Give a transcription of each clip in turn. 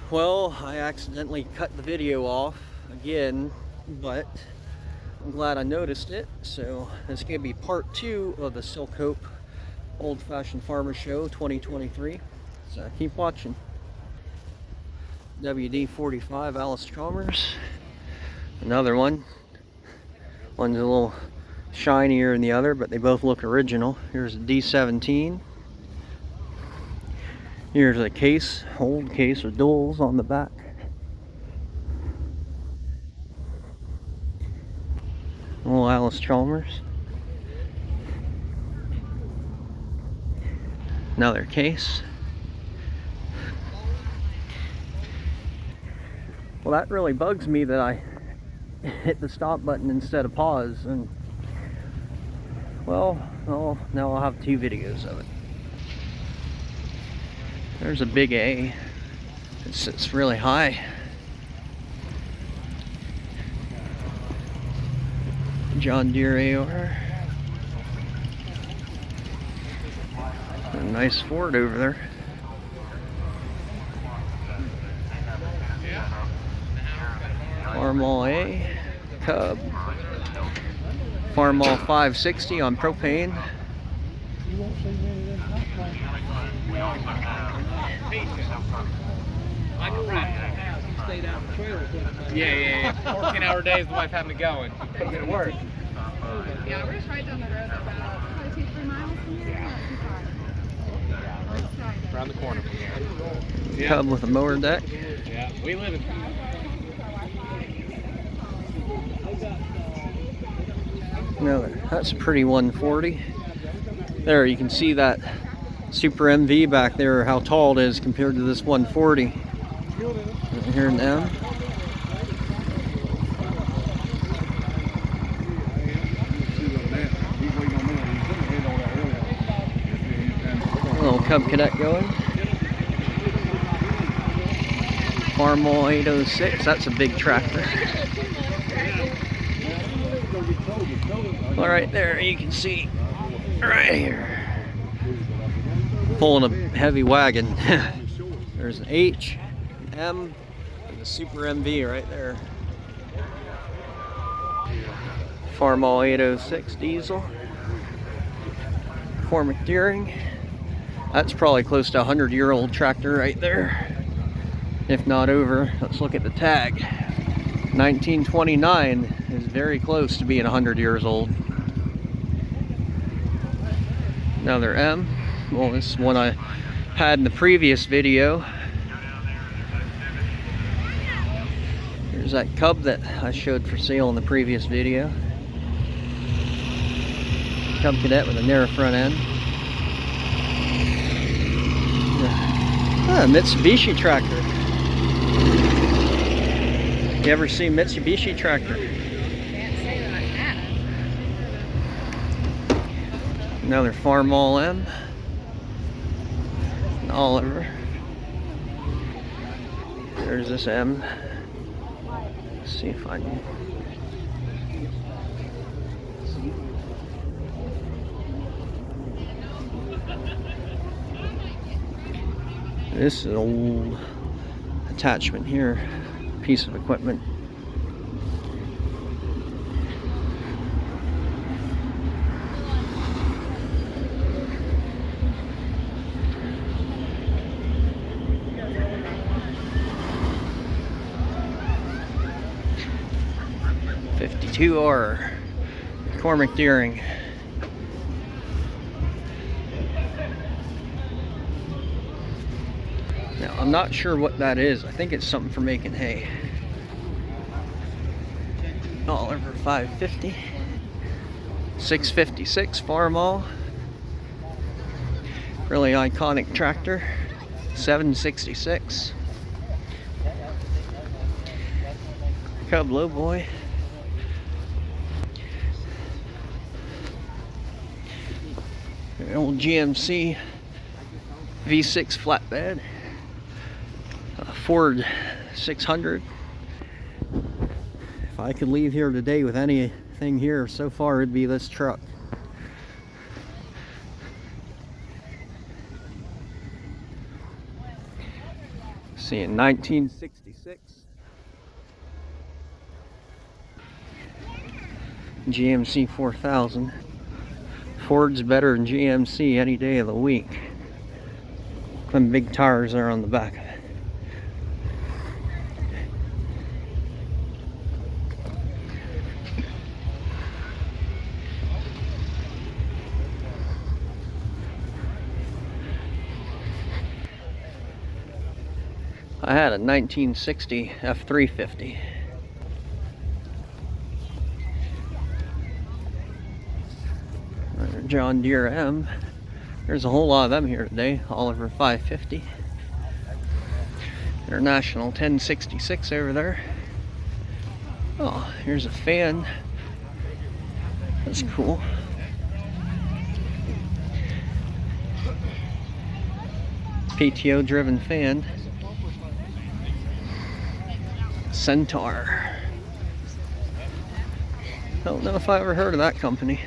Well, I accidentally cut the video off again, but I'm glad I noticed it. So this is going to be part 2 of the Silcope Old Fashioned Farmer Show 2023. So keep watching. WD-45 Allis-Chalmers. Another one. One's a little shinier than the other, but they both look original. Here's a D17. Here's a case, old case with duals on the back. Little Allis-Chalmers. Another case. Well, that really bugs me that I hit the stop button instead of pause, and well, now I'll have 2 videos of it. There's a big A. It sits really high. John Deere AR. A nice Ford over there. Farmall A, Cub. Farmall 560 on propane. Yeah. 14-hour days, the wife having to go and couldn't get to work. Yeah, we're just right down the road about probably 2-3 miles from here. Not too far. Around the corner from here. Yeah. Cub with a mower deck. Yeah, we live in. No, that's a pretty 140. There, you can see that Super MV back there, how tall it is compared to this 140. And here an M. A little Cub Cadet going. Farmall 806, that's a big tractor. Well, right there you can see, right here, pulling a heavy wagon. There's an H, an M, and the Super MV right there. Farmall 806 diesel. Cormac Deering. That's probably close to a 100-year-old tractor right there, if not over. Let's look at the tag. 1929 is very close to being 100 years old. Another M. Well, this is one I had in the previous video. Here's that Cub that I showed for sale in the previous video. Cub Cadet with a narrow front end. Mitsubishi tractor. You ever see Mitsubishi tractor? Can't say that I have. Another Farmall M. An Oliver. There's this M. Let's see if I can. This is an old attachment here. Piece of equipment. '52R Cormac Deering. Now, I'm not sure what that is. I think it's something for making hay. Oliver 550. 656 Farmall. Really iconic tractor. 766. Cub Lowboy. An old GMC V6 flatbed. Ford 600. If I could leave here today with anything here so far, it'd be this truck. See, in 1966, GMC 4000. Ford's better than GMC any day of the week. Them big tires are on the back of it. I had a 1960 F350. John Deere M. There's a whole lot of them here today. Oliver 550. International 1066 over there. Oh, here's a fan. That's cool. PTO driven fan. Centaur. Don't know if I ever heard of that company.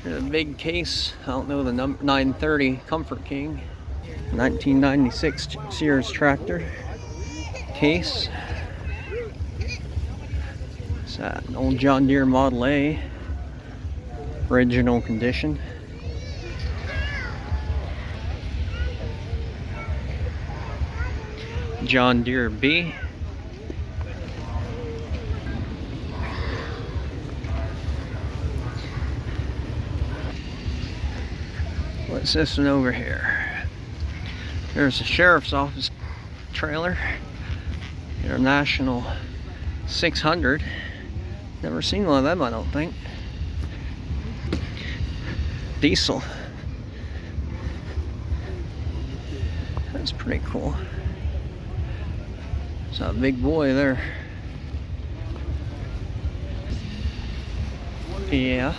Here's a big case. I don't know the number. 930 Comfort King. 1996 Sears tractor case. It's an old John Deere Model A. Original condition. John Deere B. What's this one over here? There's the sheriff's office trailer. International 600. Never seen one of them, I don't think. Diesel. That's pretty cool. It's a big boy there. Yeah.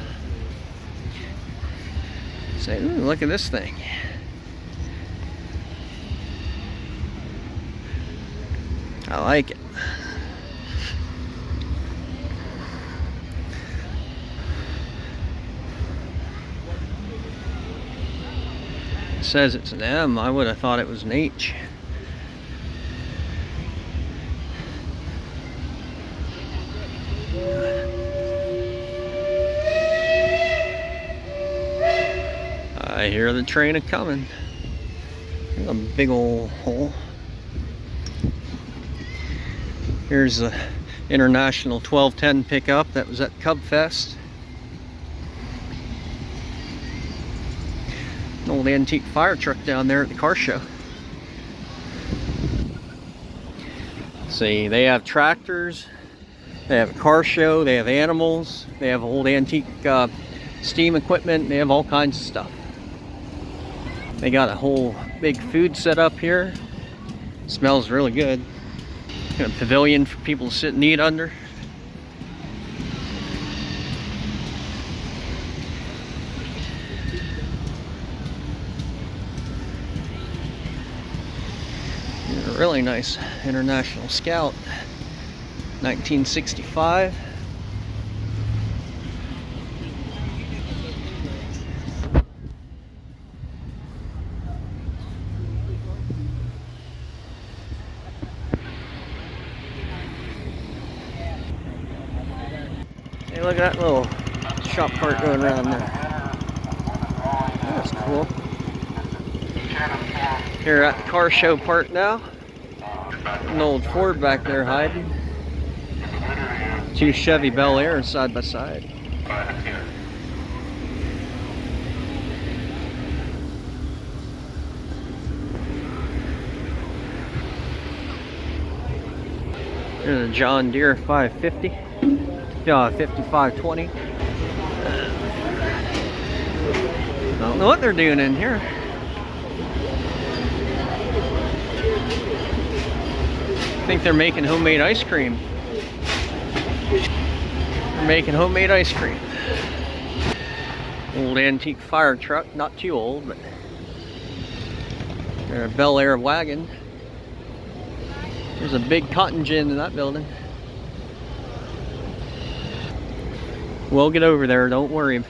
Say, ooh, look at this thing. I like it. It says it's an M. I would have thought it was an H. I hear the train a-coming. A big old hole. Here's the International 1210 pickup that was at Cub Fest. An old antique fire truck down there at the car show. See, they have tractors, they have a car show, they have animals, they have old antique steam equipment, they have all kinds of stuff. They got a whole big food set up here. Smells really good. Got a pavilion for people to sit and eat under. A really nice International Scout. 1965. Hey, look at that little shop cart going around there. That's cool. Here at the car show park now. An old Ford back there hiding. Two Chevy Bel Air side by side. There's a John Deere 550. 5520. I don't know what they're doing in here. I think they're making homemade ice cream. They're making homemade ice cream. Old antique fire truck, not too old, but they're a Bel Air wagon. There's a big cotton gin in that building. We'll get over there, don't worry.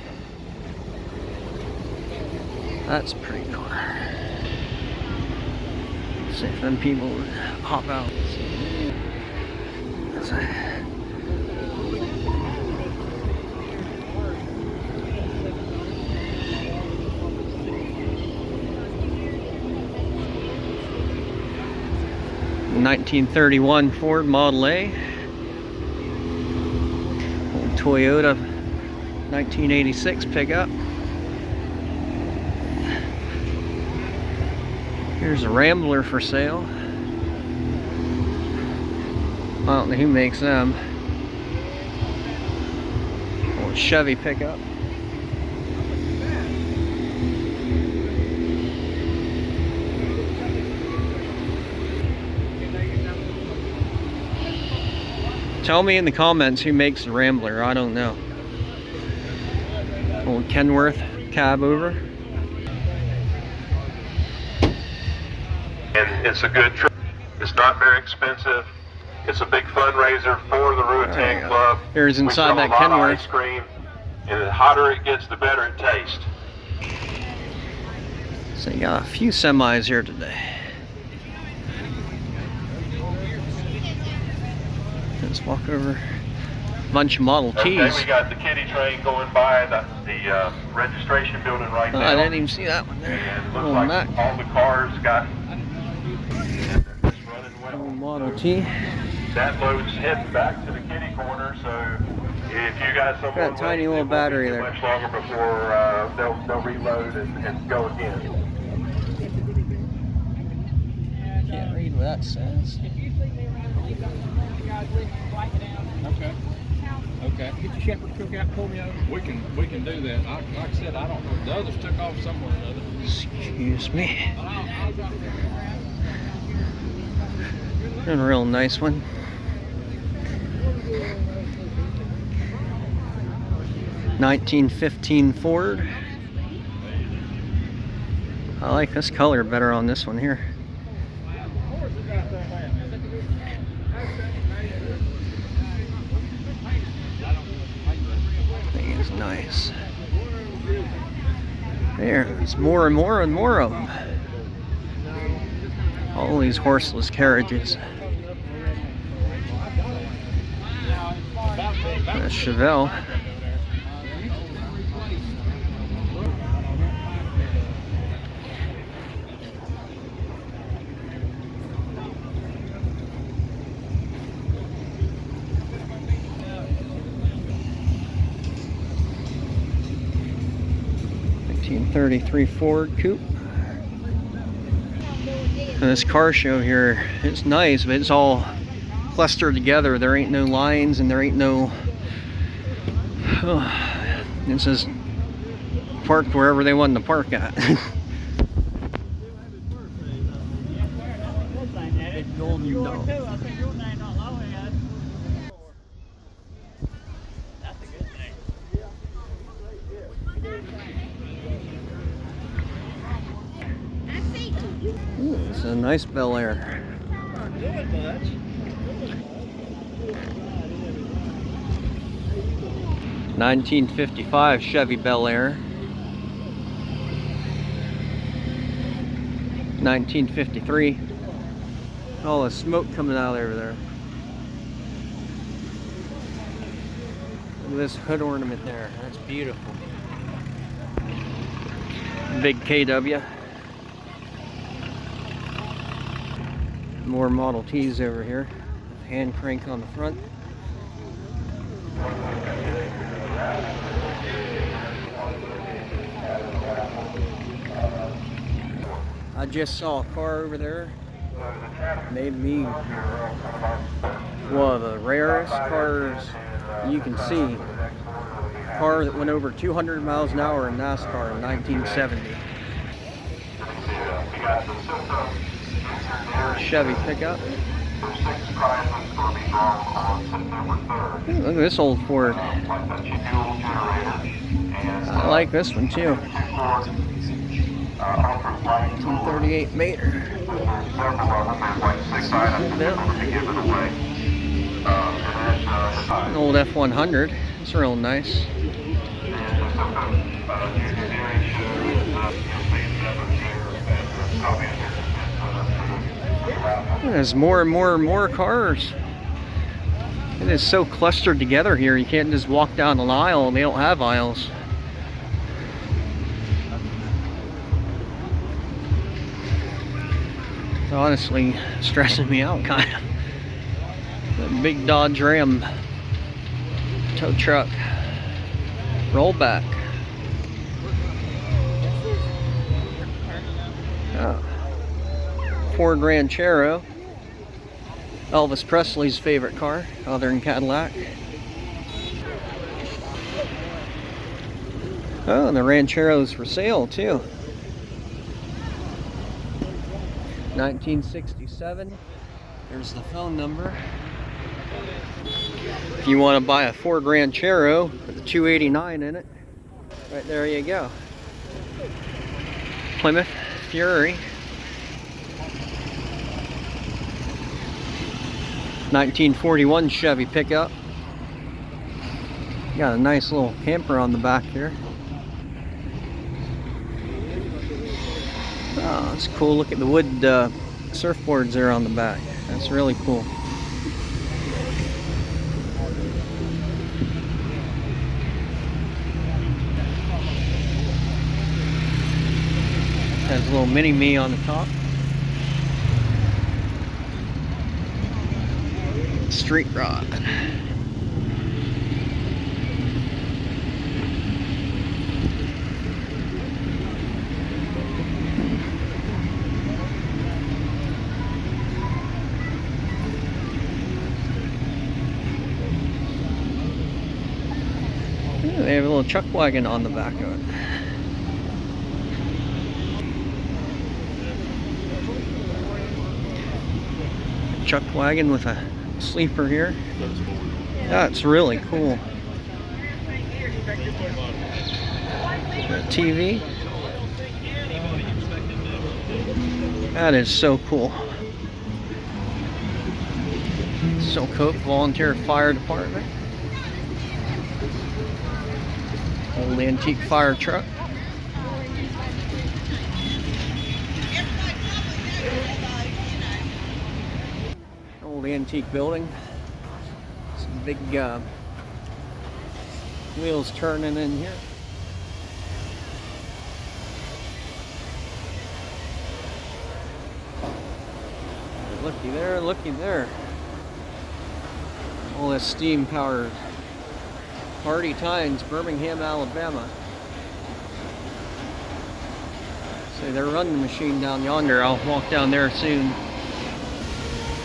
That's a pretty car. See if them people would hop out. That's a 1931 Ford Model A, old Toyota 1986 pickup. Here's a Rambler for sale. I don't know who makes them. Old Chevy pickup. Tell me in the comments who makes the Rambler. I don't know. Old Kenworth cab over. And it's a good trip. It's not very expensive. It's a big fundraiser for the Ruatang Club. Here's inside that we sell a lot of Kenworth. ice cream, and the hotter it gets, the better it tastes. So you got a few semis here today. Let's walk over. Bunch of Model Ts. Okay, we got the kiddie train going by the registration building right now. I didn't even see that one there. And it looks Old like Mac. all the cars got running well. Old Model T. That load's heading back to the kiddie corner, so if you got someone Got a tiny waiting, little it won't be battery too there. much longer before they'll reload and go again. Can't read what that says. Okay. Okay. Get your shepherd cook out, pull me over. We can do that. Like I said, I don't know. The others took off somewhere or another. Excuse me. I'll drop it. A real nice one. (1915) Ford. I like this color better on this one here. Thing is nice. There's more and more and more of them. All these horseless carriages. That's Chevelle. '33 Ford Coupe. And this car show here, it's nice, but it's all clustered together. There ain't no lines and there ain't no... it says parked wherever they want to park at. Big golden dog. Ooh, it's a nice Bel Air. 1955 Chevy Bel Air. 1953. All the smoke coming out over there. Look at this hood ornament there. That's beautiful. Big KW. More Model Ts over here. Hand crank on the front. I just saw a car over there. Made me one of the rarest cars you can see. Car that went over 200 miles an hour in NASCAR in 1970. Chevy pickup. Ooh, look at this old Ford. I like this one too. 1938 Mater. An old F100. It's real nice. There's more and more and more cars. It is so clustered together here. You can't just walk down an aisle. They don't have aisles. It's honestly stressing me out kind of. The big Dodge Ram tow truck. Rollback. Oh. Ford Ranchero. Elvis Presley's favorite car, other than Cadillac. Oh, and the Ranchero's for sale too. 1967. There's the phone number. If you want to buy a Ford Ranchero with a 289 in it, right there you go. Plymouth Fury. 1941 Chevy pickup. Got a nice little camper on the back here. Oh, that's cool. Look at the wood surfboards there on the back. That's really cool. Has a little mini-me on the top. Street rod. They have a little chuck wagon on the back of it. Chuck wagon with a sleeper here. That's really cool. TV. That is so cool. Silcope Volunteer Fire Department. Old antique fire truck. Old antique building. Some big wheels turning in here. Looky there, looky there. All this steam powered. Hardy Tines, Birmingham, Alabama. So they're running the machine down yonder. I'll walk down there soon.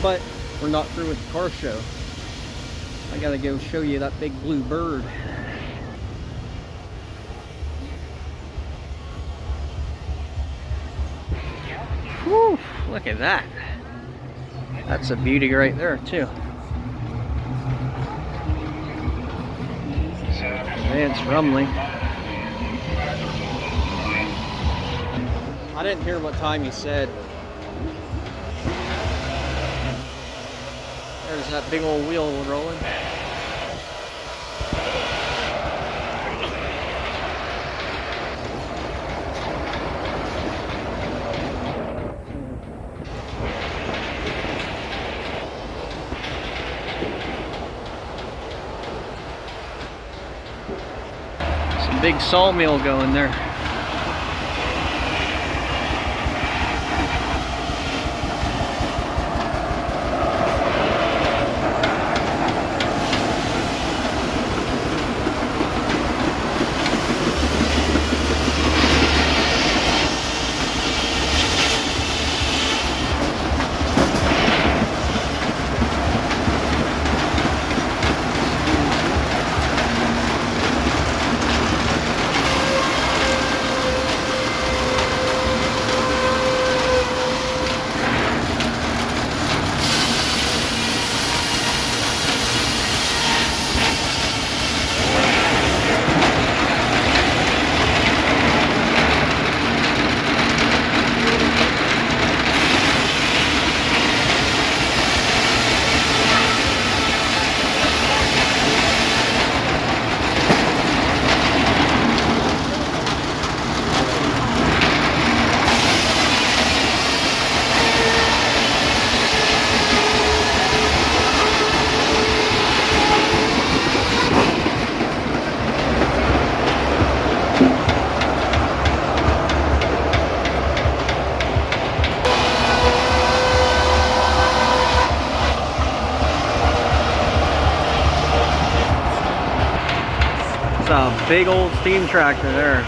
But we're not through with the car show. I gotta go show you that big blue bird. Whew, look at that. That's a beauty right there too. Vance Rumley. I didn't hear what time he said. There's that big old wheel rolling. Some big sawmill going there. It's a big old steam tractor there.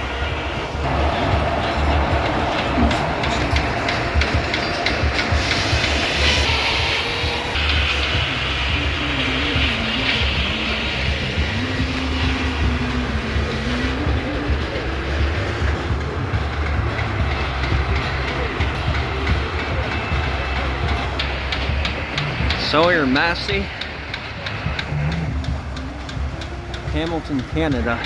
Sawyer Massey, Hamilton, Canada.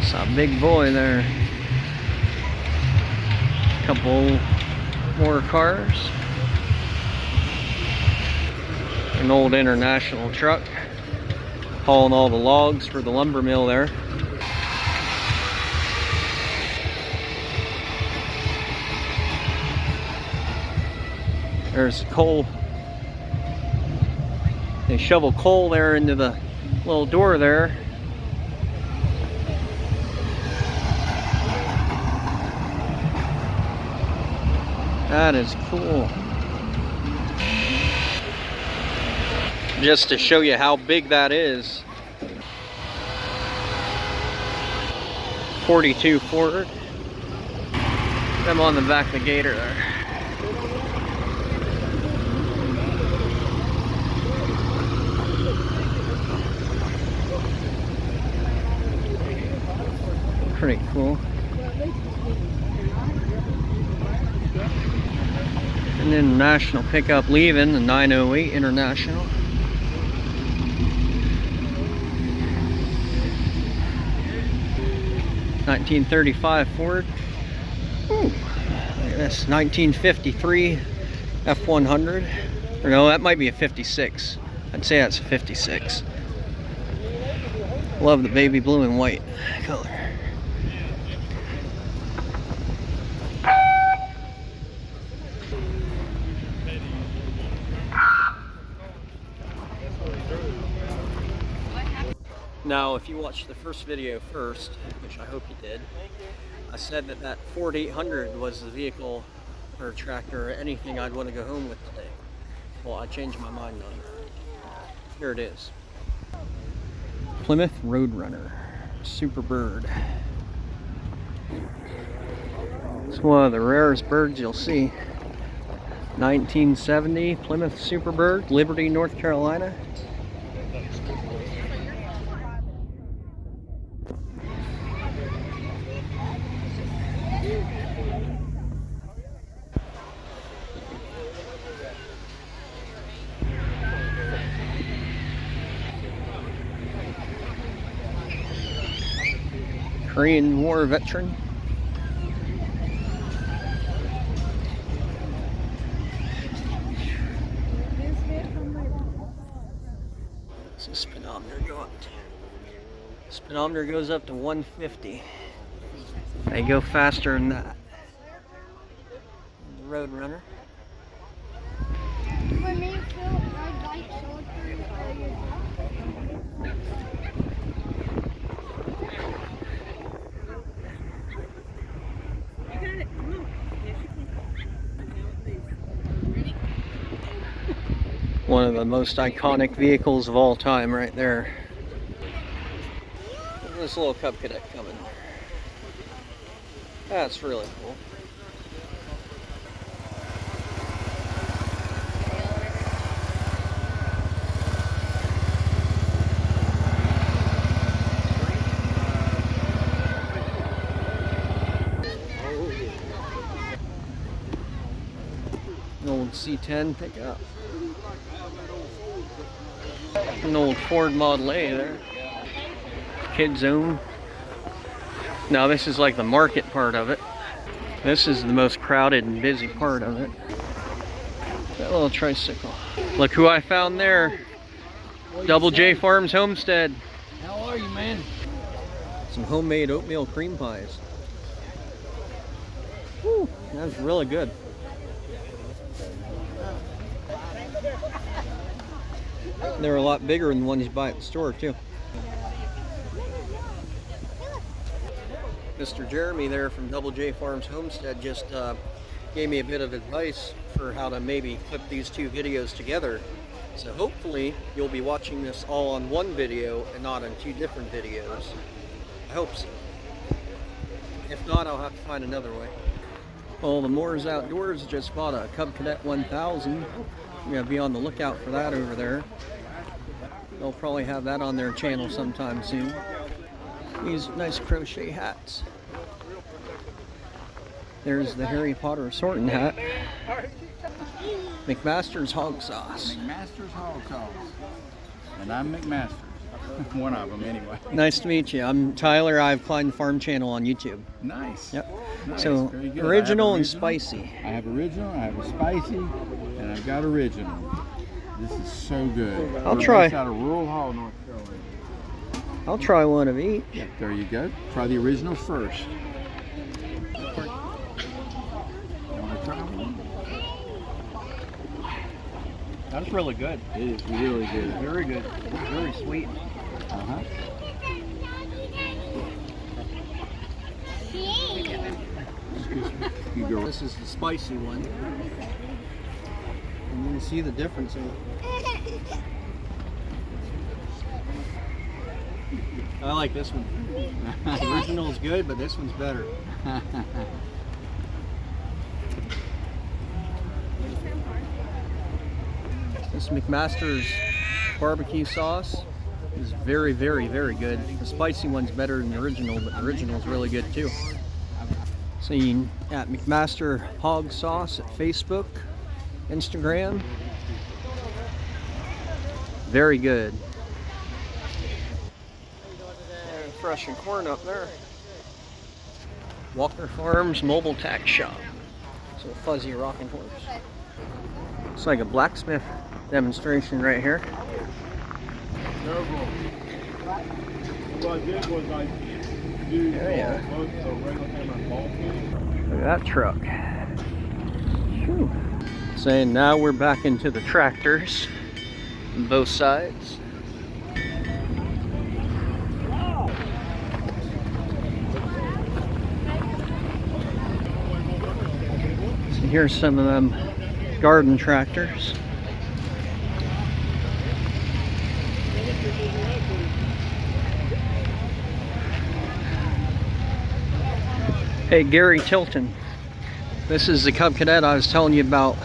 It's a big boy there. Couple more cars. An old International truck hauling all the logs for the lumber mill there. There's coal. They shovel coal there into the little door there. That is cool. Just to show you how big that is. 42 Ford. I'm on the back of the gator there. Pretty cool. And then National pickup leaving, the 908 International. $1935 Ford. Ooh, look at this, 1953 F100. Or no, that might be a 56. I'd say that's a 56. Love the baby blue and white color. Now, if you watched the first video first, which I hope you did, I said that that Ford 800 was the vehicle or tractor or anything I'd want to go home with today. Well, I changed my mind on that. Here it is. Plymouth Roadrunner Superbird. It's one of the rarest birds you'll see. 1970 Plymouth Superbird, Liberty, North Carolina. Korean War veteran. What's the speedometer go up to? Speedometer goes up to 150. They go faster than that. The Roadrunner. For me, Phil, I'd like soldiers. One of the most iconic vehicles of all time right there. This little Cub Cadet coming. That's really cool. An old C10 pickup. An old Ford Model A there. Kid Zone. Now this is like the market part of it. This is the most crowded and busy part of it. That little tricycle. Look who I found there. Double J Farms Homestead. How are you, man? Some homemade oatmeal cream pies. Woo, that's really good. They're a lot bigger than the ones you buy at the store too. Mr. Jeremy there from Double J Farms Homestead just gave me a bit of advice for how to maybe clip these two videos together. So hopefully you'll be watching this all on one video and not on two different videos. I hope so. If not, I'll have to find another way. Well, the Moores Outdoors just bought a Cub Cadet 1000. We're gonna be on the lookout for that over there. They'll probably have that on their channel sometime soon. These nice crochet hats. There's the Harry Potter sorting hat. McMaster's hog sauce. McMaster's hog sauce. And I'm McMaster's. One of them, anyway. Nice to meet you. I'm Tyler. I have Klein Farm Channel on YouTube. Nice. Yep. Nice. So, Very good. original and spicy. I have original, I have a spicy, and I've got original. This is so good. I'll We're try. based out of Rural Hall, North Carolina. I'll try one of each. Yep, there you go. Try the original first. You want to try one? That's really good. It is really good. Very good. Very sweet. Uh-huh. You go. This is the spicy one. And you can see the difference in it. I like this one. The original is good, but this one's better. This McMaster's barbecue sauce is very, very, very good. The spicy one's better than the original, but the original is really good too. Seen at McMaster Hog Sauce at Facebook, Instagram. Very good. And threshing corn up there. Walker Farms Mobile Tack Shop. So fuzzy rocking horse. It's like a blacksmith demonstration right here. What I did was I used There you are. both the regular hammer and ball peen. Look at that truck. Whew. Saying now we're back into the tractors on both sides. So here's some of them garden tractors. Hey, Gary Tilton. This is the Cub Cadet I was telling you about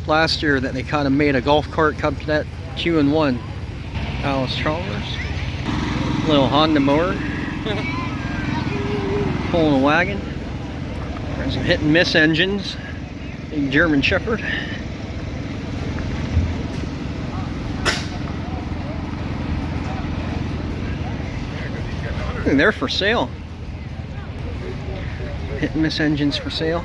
last year that they kind of made a golf cart Cub Cadet 2-in-1. Alice Chalmers. Little Honda mower. Pulling a wagon. There's some hit and miss engines. Big German Shepherd. And they're for sale. Hit and miss engines for sale.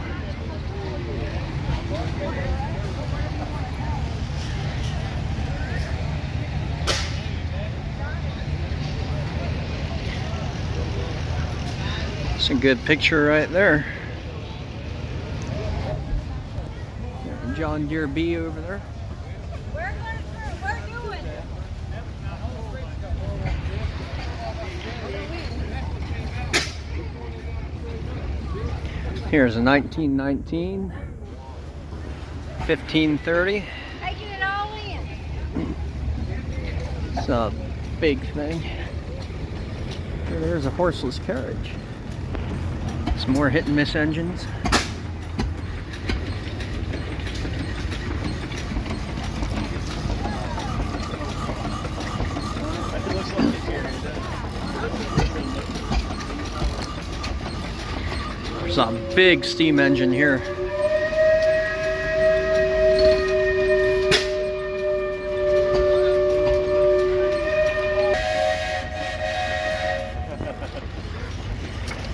It's a good picture right there. John Deere B over there. Here's a 1919 1530. Taking it all in. It's a big thing. Here, there's a horseless carriage. Some more hit and miss engines. There's a big steam engine here.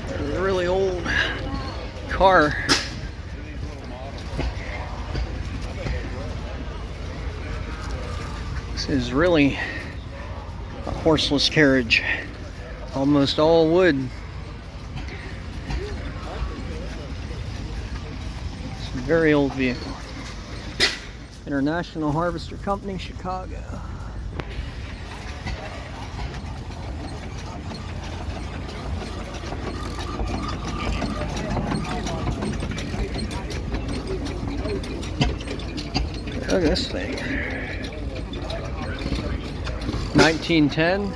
There's a really old car. This is really a horseless carriage. Almost all wood. Very old vehicle. International Harvester Company, Chicago. Look at this thing. 1910.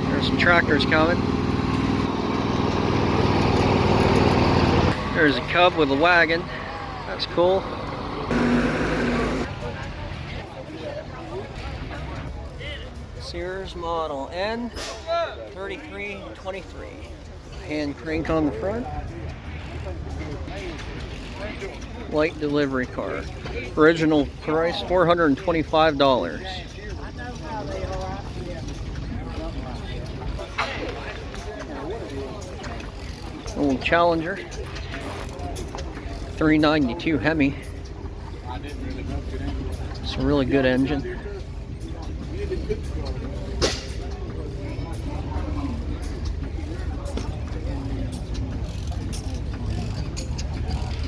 There's some tractors coming. There's a Cub with a wagon. That's cool. Sears Model N3323. Hand crank on the front. Light delivery car. Original price $425. Old Challenger. 392 Hemi. It's a really good engine.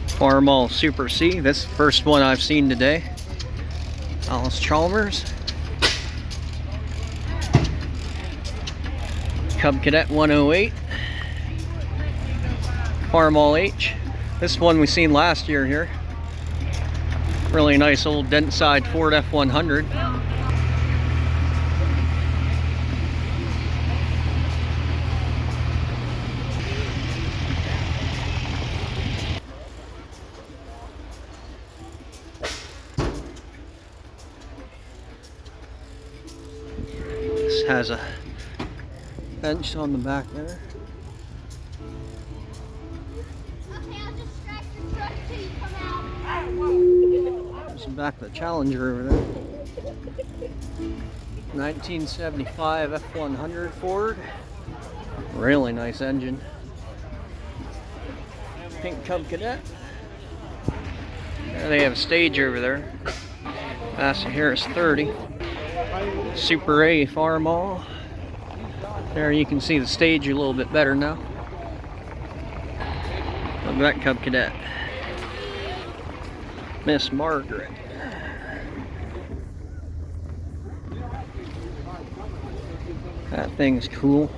Farmall Super C. This is the first one I've seen today. Allis-Chalmers. Cub Cadet 108. Farmall H. This one we seen last year here. Really nice old dent side Ford F100. This has a bench on the back there. There's the back of the Challenger over there. 1975 F100 Ford. Really nice engine. Pink Cub Cadet. There they have a stage over there. Massey Harris 30. Super A Farmall. There you can see the stage a little bit better now. Look at that Cub Cadet. Miss Margaret. That thing's cool.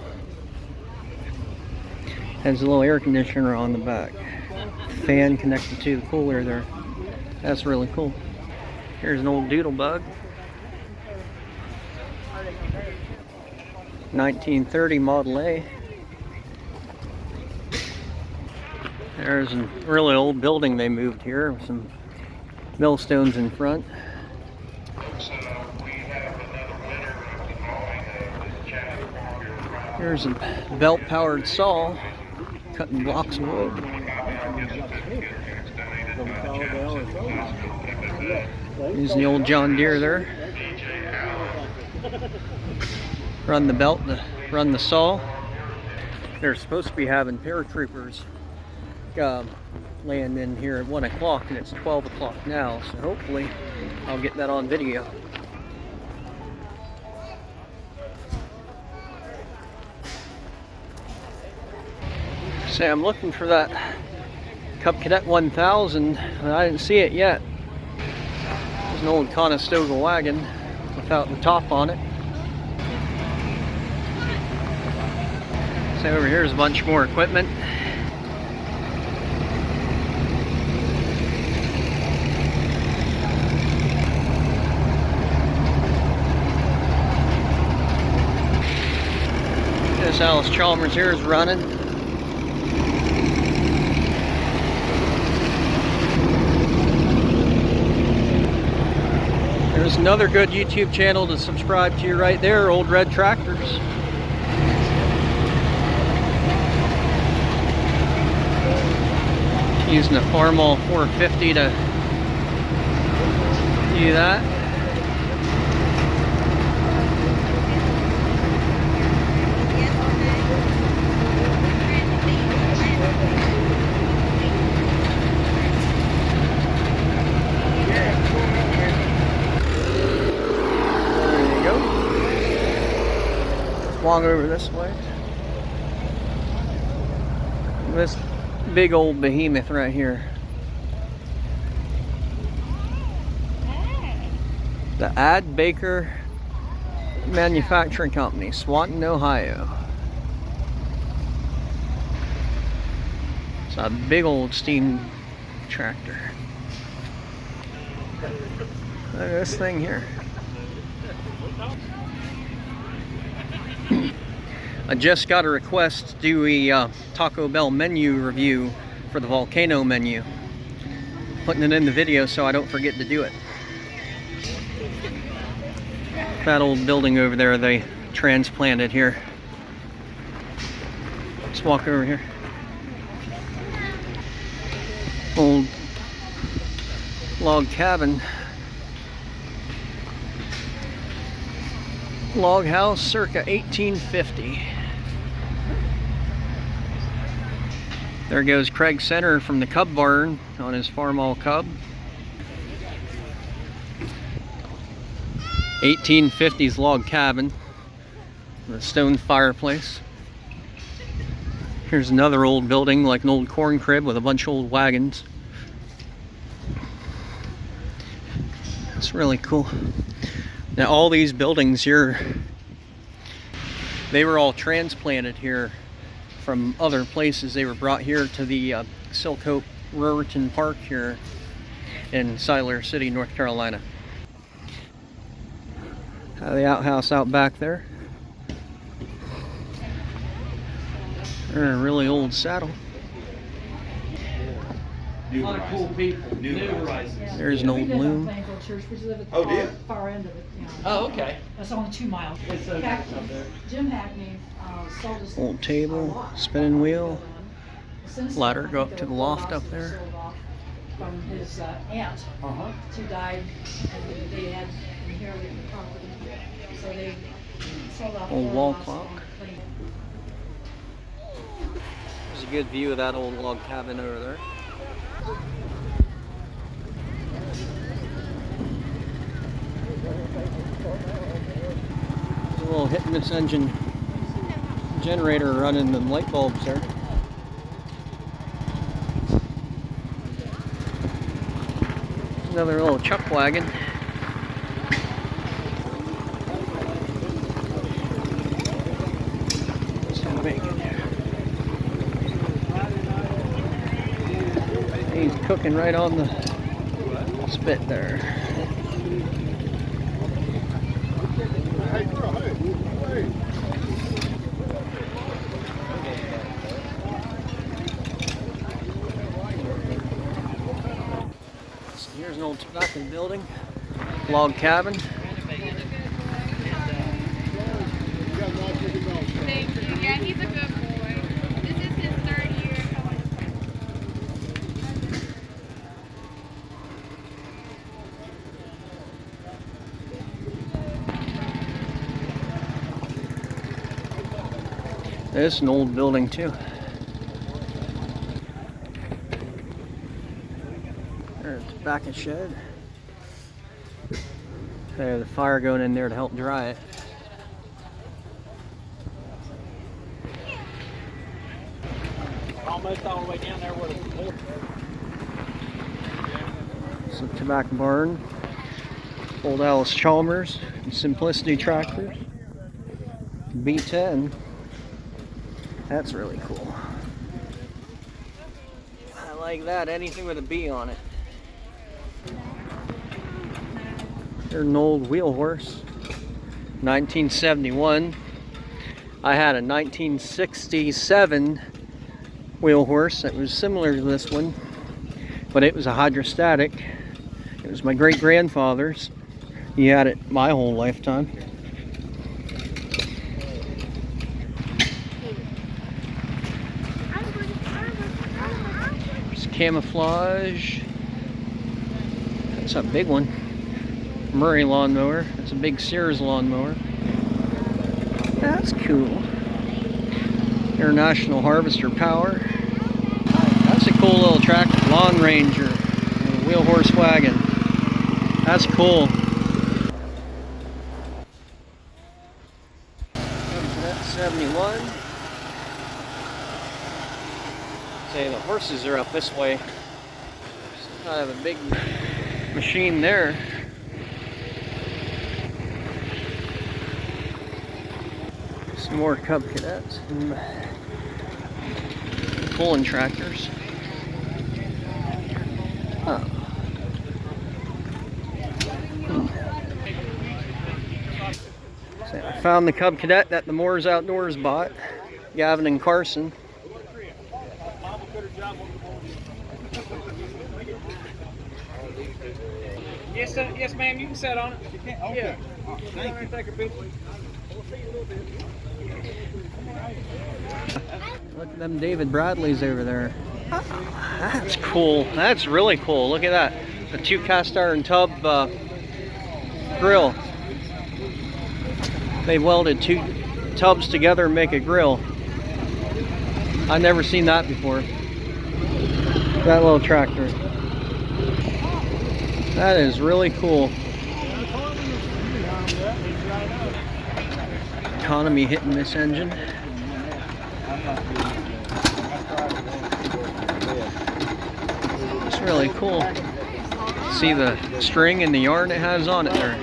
Has a little air conditioner on the back. Fan connected to the cooler there. That's really cool. Here's an old Doodlebug. 1930 Model A. There's a really old building they moved here with some millstones in front. Here's a belt-powered saw cutting blocks of wood. Here's the old John Deere there. Run the belt to run the saw. They're supposed to be having paratroopers land in here at 1 o'clock, and it's 12 o'clock now, so hopefully I'll get that on video. Say, I'm looking for that Cub Cadet 1000, and I didn't see it yet. There's an old Conestoga wagon without the top on it. So over here is a bunch more equipment. This Allis-Chalmers here is running. There's another good YouTube channel to subscribe to right there, Old Red Tractors. Using a Farmall 450 to do that. Walk over this way. This Big old behemoth right here. The Ad Baker Manufacturing Company, Swanton, Ohio. It's a big old steam tractor. Look at this thing here. I just got a request to do a Taco Bell menu review for the Volcano menu. Putting it in the video so I don't forget to do it. That old building over there they transplanted here. Let's walk over here. Old log cabin. Log house circa 1850. There goes Craig Center from the Cub Barn on his Farmall Cub. 1850s log cabin with a stone fireplace. Here's another old building like an old corn crib with a bunch of old wagons. It's really cool. Now all these buildings here, they were all transplanted here from other places. They were brought here to the Silcope Ruriton Park here in Siler City, North Carolina. The outhouse out back there. They're a really old saddle. A lot of cool people. New Horizons. There's an old loom. Oh, dear. Far end of it. You know. Oh, okay. That's only 2 miles. Jim Hackney sold us Old table, spinning wheel. Ladder go up to the loft up there. From his aunt, who died, and they had inherited the property, so they sold off. Old wall clock. There's a good view of that old log cabin over there. There's a little hit and miss engine generator running the light bulbs there. Another little chuck wagon. Some bacon. He's cooking right on the spit there. Here's an old tobacco building, log cabin. Thank you. Yeah, he's a good boy. This is his 3rd year. This is an old building too. There's a tobacco shed. There's the fire going in there to help dry it. Almost all the way down there where the Some tobacco barn. Old Alice Chalmers, Simplicity tractors. B10. That's really cool. I like that. Anything with a B on it. There's an old wheel horse. 1971. I had a 1967 wheel horse that was similar to this one, but it was a hydrostatic. It was my great-grandfather's. He had it my whole lifetime. There's camouflage. That's a big one. Murray lawnmower. That's a big Sears lawnmower. That's cool. International Harvester Power. That's a cool little tractor. Lawn Ranger. A wheel horse wagon. That's cool. That's 71. Say the horses are up this way. I have a big machine there. Some more Cub Cadets and pulling tractors. Oh. So I found the Cub Cadet that the Moore's Outdoors bought. Gavin and Carson. Yes, sir. Yes, ma'am. You can sit on it. Okay. Thank you. Take a picture. Look at them David Bradleys over there. That's cool. That's really cool. Look at that. The 2 cast iron tub grill. They welded 2 tubs together and make a grill. I've never seen that before. That little tractor. That is really cool. Economy hitting this engine. It's really cool. See the string and the yarn it has on it there.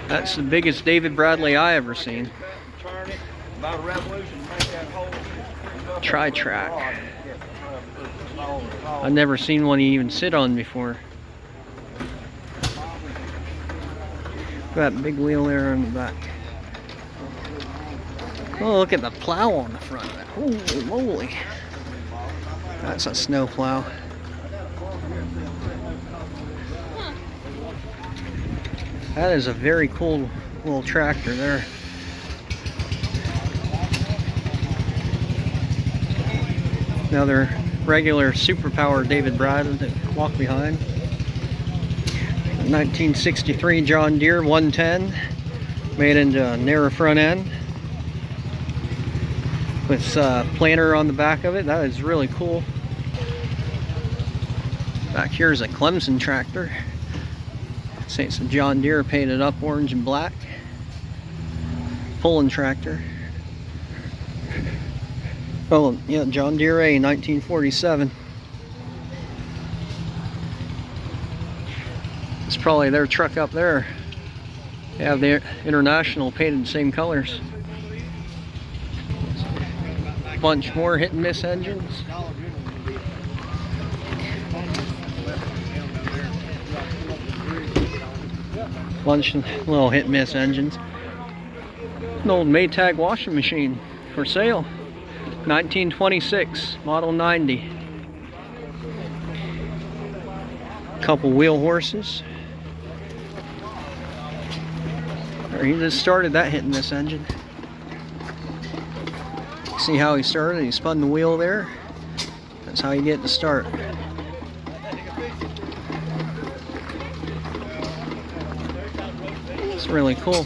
That's the biggest David Bradley I ever seen. Tri-track. I've never seen one even sit on before. That big wheel there on the back. Oh, look at the plow on the front of that. Holy moly. That's a snow plow. That is a very cool little tractor there. Another regular superpower David Bradley that walk behind. 1963 John Deere 110, made into a narrow front end with planter on the back of it. That is really cool. Back here is a Clemson tractor. Say it's a John Deere painted up orange and black. Pulling tractor. Oh yeah, John Deere A 1947. It's probably their truck up there. They have the International painted the same colors. Bunch more hit and miss engines. Bunch of little hit and miss engines. An old Maytag washing machine for sale. 1926, model 90. Couple wheel horses. He just started that hitting this engine. See how he started? He spun the wheel there. That's how you get to start. It's really cool.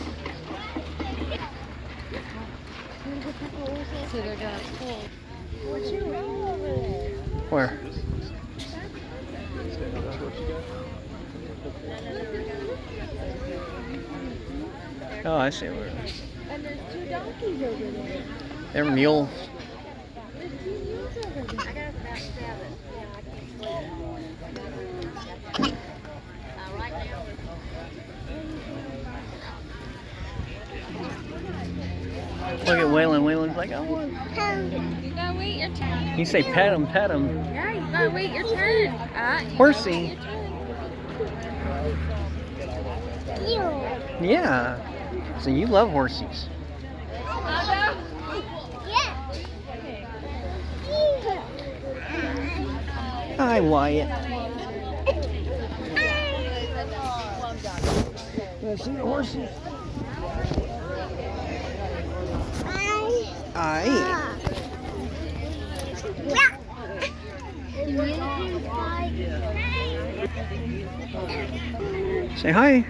Where? Oh, I see where it is. And there's 2 donkeys over there. They're mules. There's 2 mules over there. I got about 7. Yeah, I can't right now. Look at Waylon. Waylon's like, oh. You gotta wait your turn. You say pet him, pet him. Yeah, you gotta wait your turn. Horsey. Yeah. So you love horses. Hi, Wyatt. You see the horses? Aye. Say hi.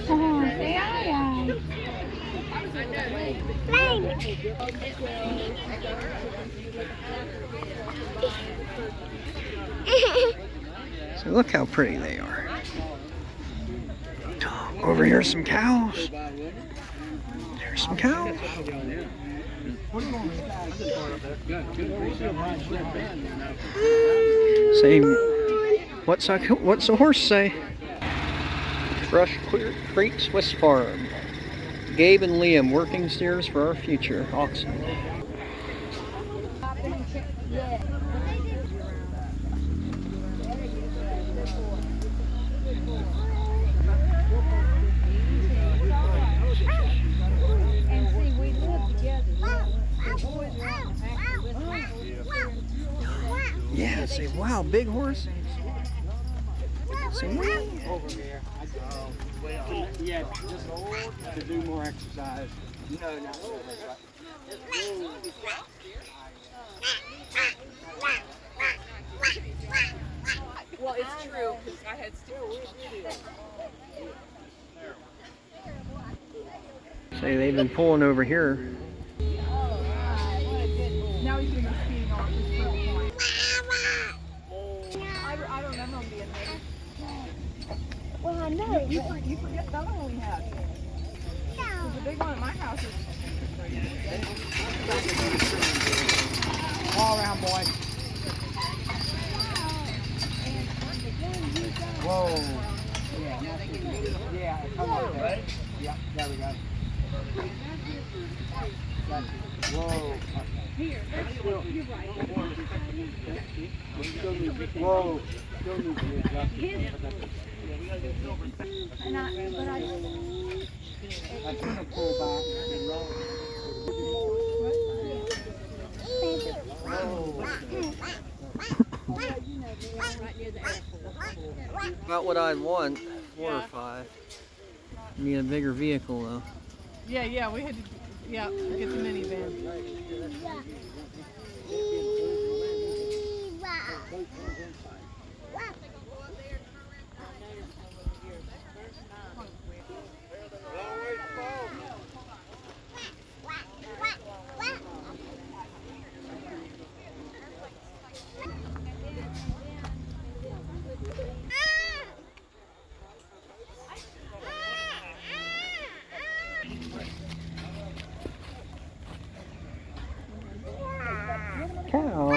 Oh, say hi. So Look how pretty they are. Over here's some cows. There's some cows. Same. What's a horse say? Rush Creek Swiss Farm. Gabe and Liam working steers for our future oxen. Yeah, say wow, big horses. Say wow. Yeah, just to do more exercise. No, not so Well, it's true because I had still. Say they've been pulling over here. Now he's doing a speeding off his first point. I remember him being there. Well, I know. You forget the other one we had. The big one at my house is. all around, boy. Whoa. Yeah, come on, right? Yeah, there we go. Whoa. Here, you're right. Whoa. Still need to adjust. I'm gonna pull back and roll. About what I'd want, 4 or 5. Need a bigger vehicle though. Yeah, we had to. Yeah, get the minivan. Cow.